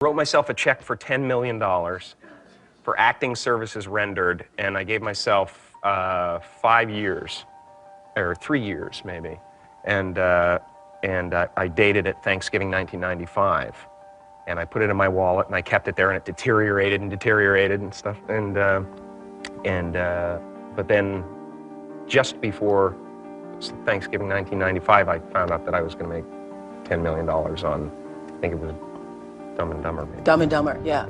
Wrote myself a check for $10 million for acting services rendered, and I gave myself 5 years, or 3 years maybe, and I dated it Thanksgiving 1995, and I put it in my wallet and I kept it there, and it deteriorated and stuff, but then just before Thanksgiving 1995, I found out that I was going to make $10 million on, I think it was Dumb and Dumber. Maybe. Dumb and Dumber, yeah.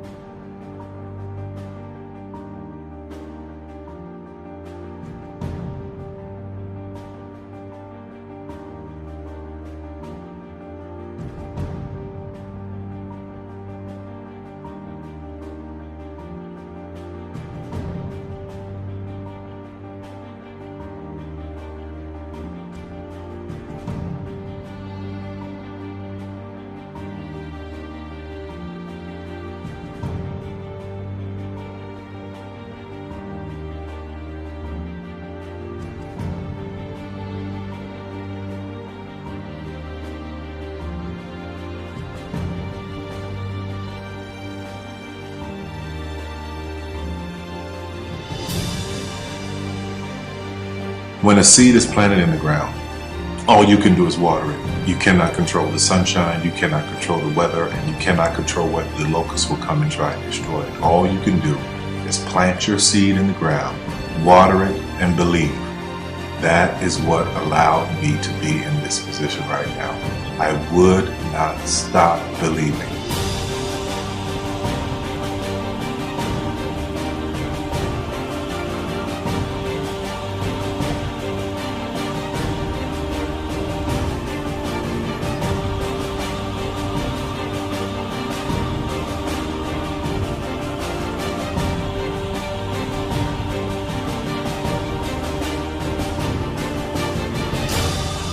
When a seed is planted in the ground, all you can do is water it. You cannot control the sunshine, you cannot control the weather, and you cannot control whether the locusts will come and try and destroy it. All you can do is plant your seed in the ground, water it, and believe. That is what allowed me to be in this position right now. I would not stop believing.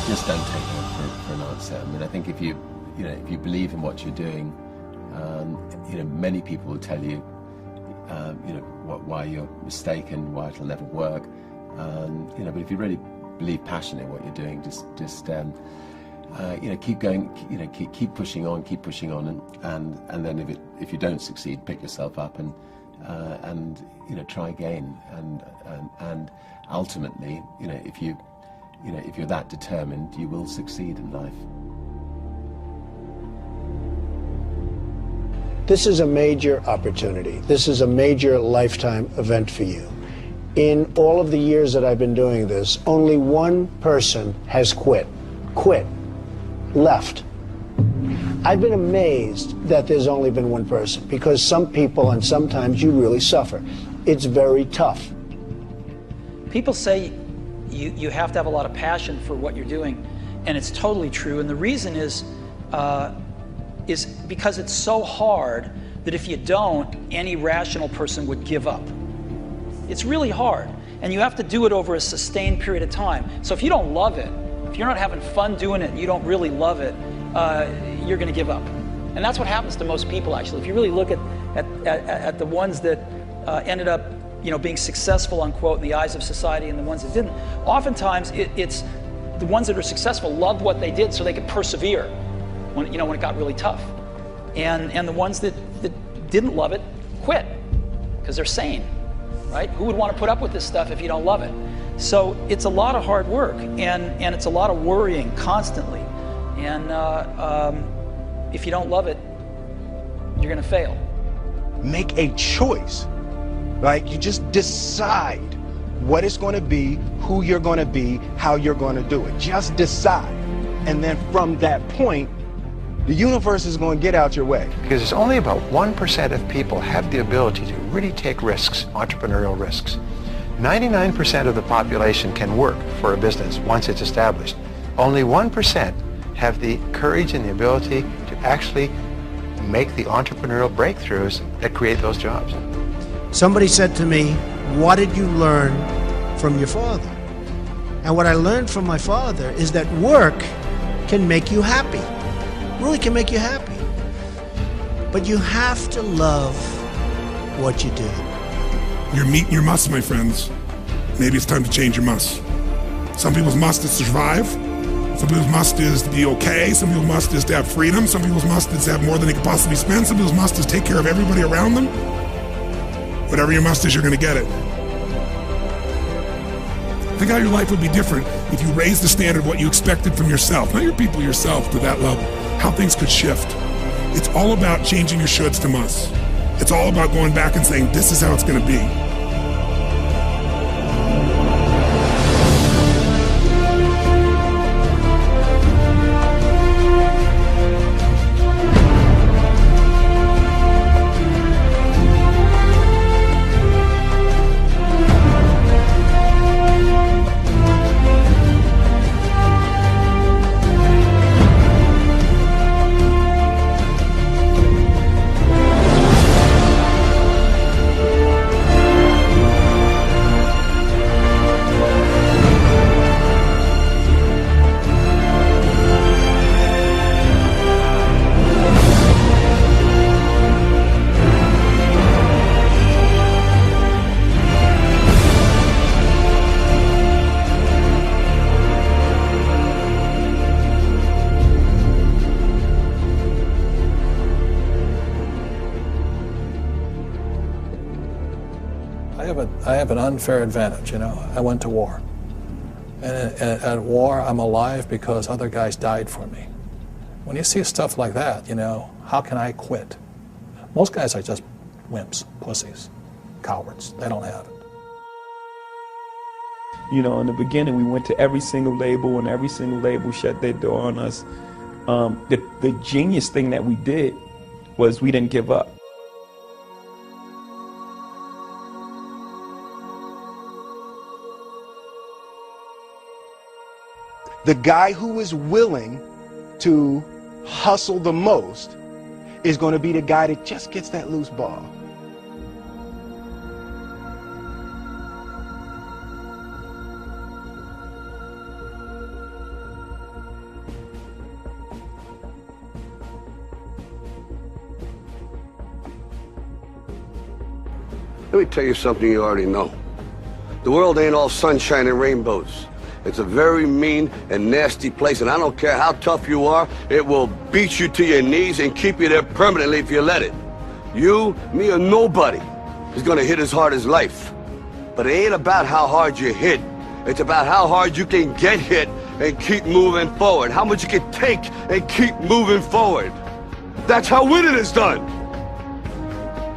Just don't take no for an answer. I mean, I think if you believe in what you're doing, many people will tell you, why you're mistaken, why it'll never work. But if you really believe passionately in what you're doing, just keep going, keep pushing on, and then if you don't succeed, pick yourself up and try again, and ultimately, if you're that determined, you will succeed in life. This is a major opportunity. This is a major lifetime event for you. In all of the years that I've been doing this, only one person has quit, left. I've been amazed that there's only been one person, because some people, and sometimes you really suffer. It's very tough. People say you have to have a lot of passion for what you're doing, and it's totally true. And the reason is because it's so hard that if you don't, any rational person would give up. It's really hard, and you have to do it over a sustained period of time. So if you don't love it, if you're not having fun doing it and you don't really love it, you're going to give up. And that's what happens to most people, actually. If you really look at the ones that ended up being successful, unquote, in the eyes of society, and the ones that didn't, oftentimes it's the ones that are successful loved what they did so they could persevere when it got really tough. And the ones that didn't love it quit because they're sane, right? Who would want to put up with this stuff if you don't love it? So it's a lot of hard work, and it's a lot of worrying constantly. And if you don't love it, you're going to fail. Make a choice. Like, you just decide what it's going to be, who you're going to be, how you're going to do it. Just decide. And then from that point, the universe is going to get out your way. Because it's only about 1% of people have the ability to really take risks, entrepreneurial risks. 99% of the population can work for a business once it's established. Only 1% have the courage and the ability to actually make the entrepreneurial breakthroughs that create those jobs. Somebody said to me, what did you learn from your father? And what I learned from my father is that work can make you happy. Really can make you happy. But you have to love what you do. You're meeting your must, my friends. Maybe it's time to change your must. Some people's must is survive. Some people's must is to be okay. Some people's must is to have freedom. Some people's must is to have more than they could possibly spend. Some people's must is take care of everybody around them. Whatever your must is, you're going to get it. Think how your life would be different if you raised the standard of what you expected from yourself, not your people, yourself, to that level. How things could shift. It's all about changing your shoulds to musts. It's all about going back and saying, this is how it's going to be. I have an unfair advantage, you know. I went to war. And at war, I'm alive because other guys died for me. When you see stuff like that, you know, how can I quit? Most guys are just wimps, pussies, cowards. They don't have it. You know, in the beginning, we went to every single label, and every single label shut their door on us. The genius thing that we did was we didn't give up. The guy who is willing to hustle the most is going to be the guy that just gets that loose ball. Let me tell you something you already know. The world ain't all sunshine and rainbows. It's a very mean and nasty place, and I don't care how tough you are, it will beat you to your knees and keep you there permanently if you let it. You, me, or nobody is gonna hit as hard as life. But it ain't about how hard you hit. It's about how hard you can get hit and keep moving forward. How much you can take and keep moving forward. That's how winning is done.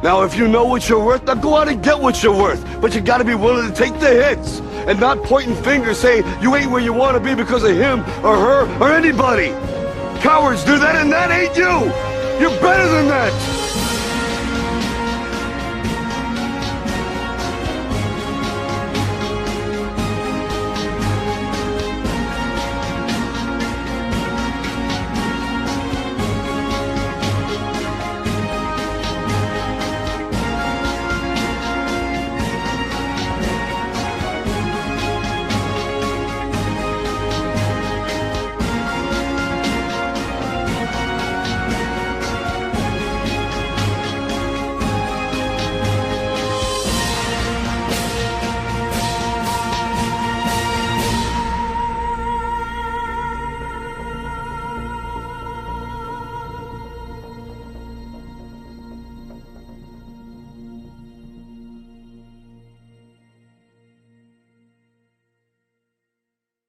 Now, if you know what you're worth, now go out and get what you're worth. But you gotta be willing to take the hits and not pointing fingers saying you ain't where you want to be because of him or her or anybody. Cowards do that, and that ain't you. You're better than that.